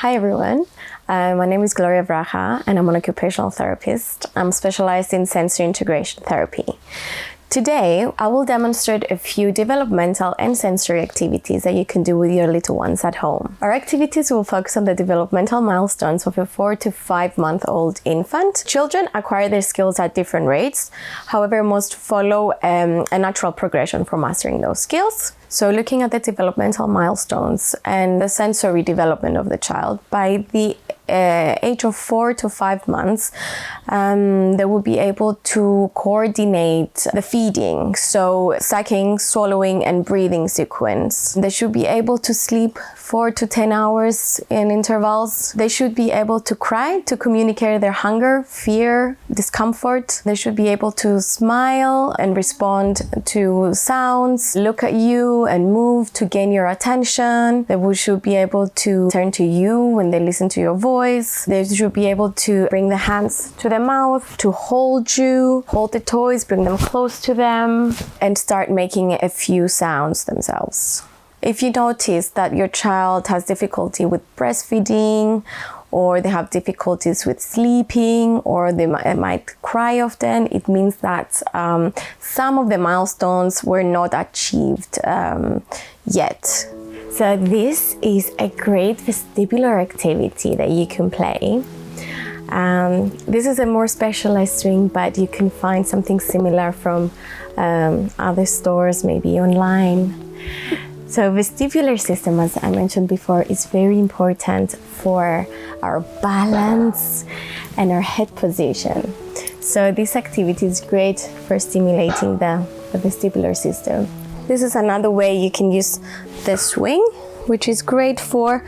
Hi everyone, my name is Gloria Vracha and I'm an occupational therapist. I'm specialized in sensory integration therapy. Today, I will demonstrate a few developmental and sensory activities that you can do with your little ones at home. Our activities will focus on the developmental milestones of a 4 to 5 month old infant. Children acquire their skills at different rates, however, most follow a natural progression for mastering those skills. So looking at the developmental milestones and the sensory development of the child, by the age of 4 to 5 months, they will be able to coordinate the feeding, so sucking, swallowing, and breathing sequence. They should be able to sleep 4 to 10 hours in intervals. They should be able to cry to communicate their hunger, fear, discomfort. They should be able to smile and respond to sounds, look at you and move to gain your attention. They should be able to turn to you when they listen to your voice. They should be able to bring the hands to the mouth, to hold you, hold the toys, bring them close to them, and start making a few sounds themselves. If you notice that your child has difficulty with breastfeeding, or they have difficulties with sleeping, or they might cry often, it means that some of the milestones were not achieved yet. So this is a great vestibular activity that you can play. This is a more specialized swing, but you can find something similar from other stores, maybe online. So vestibular system, as I mentioned before, is very important for our balance and our head position. So this activity is great for stimulating the vestibular system. This is another way you can use the swing, which is great for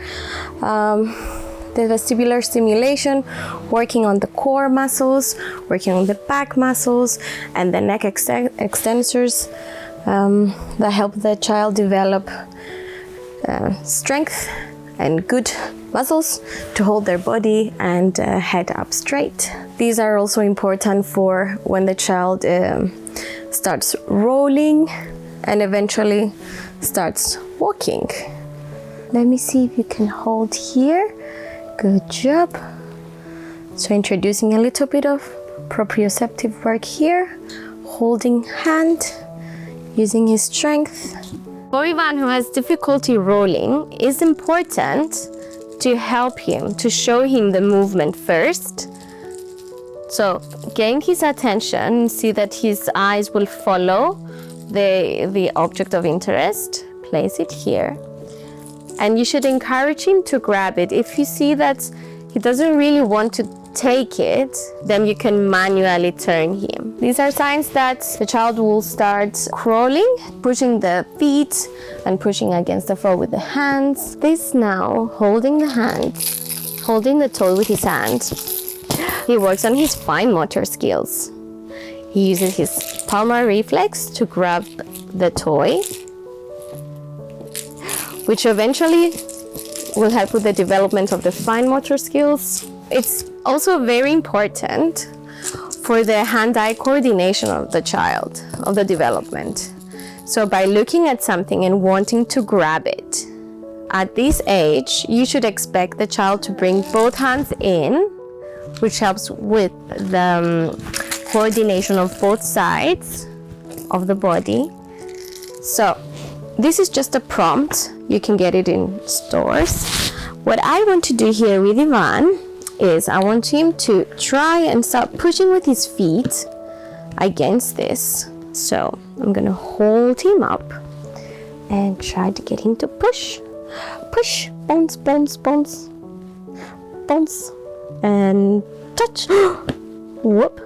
the vestibular stimulation, working on the core muscles, working on the back muscles, and the neck extensors that help the child develop strength and good muscles to hold their body and head up straight. These are also important for when the child starts rolling and eventually starts walking. Let me see if you can hold here. Good job. So introducing a little bit of proprioceptive work here, holding hand, using his strength. For Ivan, who has difficulty rolling, it's important to help him, to show him the movement first. So gain his attention, see that his eyes will follow the object of interest. Place it here. And you should encourage him to grab it. If you see that he doesn't really want to take it, then you can manually turn him. These are signs that the child will start crawling, pushing the feet and pushing against the floor with the hands. This now, holding the hand, holding the toy with his hand. He works on his fine motor skills. He uses his palmar reflex to grab the toy, which eventually will help with the development of the fine motor skills. It's also very important for the hand-eye coordination of the child, of the development. So by looking at something and wanting to grab it, at this age, you should expect the child to bring both hands in, which helps with the coordination of both sides of the body. So this is just a prompt. You can get it in stores. What I want to do here with Ivan is I want him to try and start pushing with his feet against this. So I'm gonna hold him up and try to get him to push. Push, bounce, bounce, bounce, bounce, and touch. Whoop.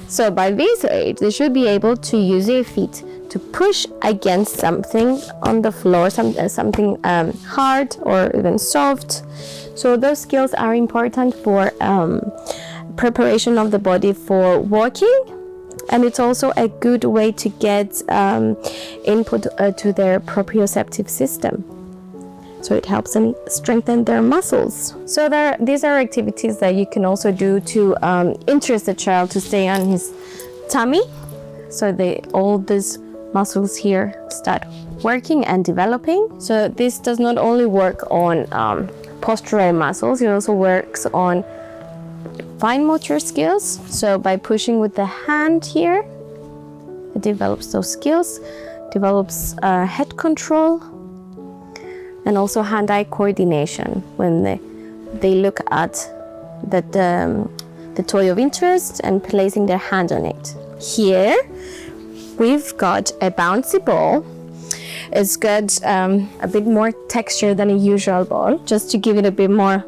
So by this age, they should be able to use their feet to push against something on the floor, something hard or even soft. So those skills are important for preparation of the body for walking, and it's also a good way to get input to their proprioceptive system. So it helps them strengthen their muscles. So these are activities that you can also do to interest the child to stay on his tummy. So all these muscles here start working and developing. So this does not only work on postural muscles, it also works on fine motor skills. So by pushing with the hand here, it develops those skills, develops head control, and also hand-eye coordination when they look at the toy of interest and placing their hand on it. Here we've got a bouncy ball. It's got a bit more texture than a usual ball, just to give it a bit more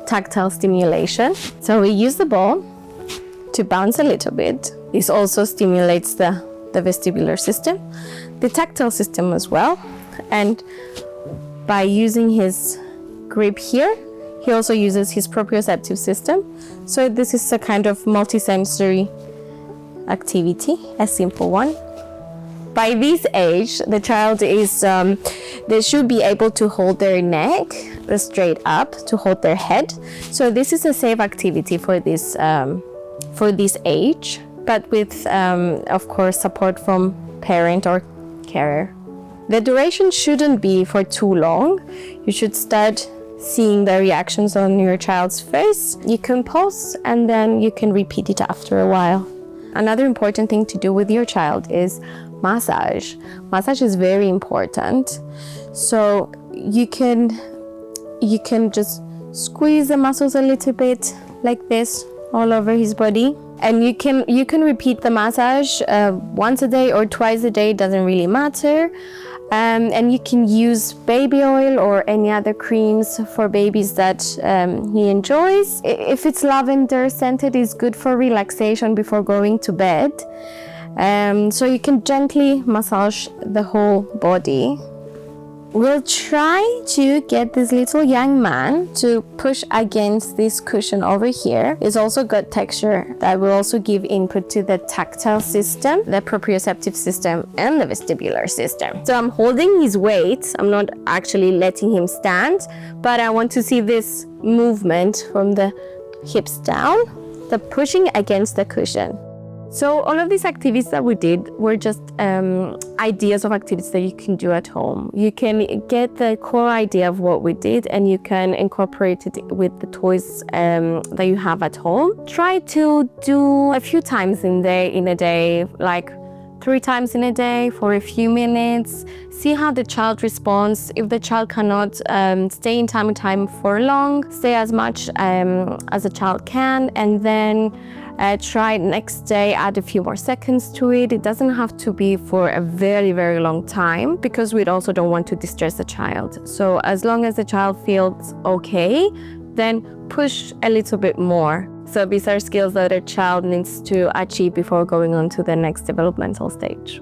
tactile stimulation. So we use the ball to bounce a little bit. This also stimulates the vestibular system, the tactile system as well. And by using his grip here, he also uses his proprioceptive system. So this is a kind of multisensory activity, a simple one. By this age, the child is, they should be able to hold their neck straight up, to hold their head. So this is a safe activity for this age, but with, of course, support from parent or carer. The duration shouldn't be for too long. You should start seeing the reactions on your child's face. You can pause and then you can repeat it after a while. Another important thing to do with your child is massage. Massage is very important. So you can just squeeze the muscles a little bit like this all over his body. And you can repeat the massage once a day or twice a day, doesn't really matter. And you can use baby oil or any other creams for babies that he enjoys. If it's lavender scented, it's good for relaxation before going to bed. So you can gently massage the whole body. We'll try to get this little young man to push against this cushion over here. It's also got texture that will also give input to the tactile system, the proprioceptive system, and the vestibular system. So I'm holding his weight. I'm not actually letting him stand, but I want to see this movement from the hips down, the pushing against the cushion. So all of these activities that we did were just ideas of activities that you can do at home. You can get the core idea of what we did and you can incorporate it with the toys that you have at home. Try to do a few times in a day, like 3 times in a day for a few minutes. See how the child responds. If the child cannot stay in time for long, stay as much as a child can, and then try next day, add a few more seconds to it. It doesn't have to be for a very, very long time because we also don't want to distress the child. So as long as the child feels okay, then push a little bit more. So these are skills that a child needs to achieve before going on to the next developmental stage.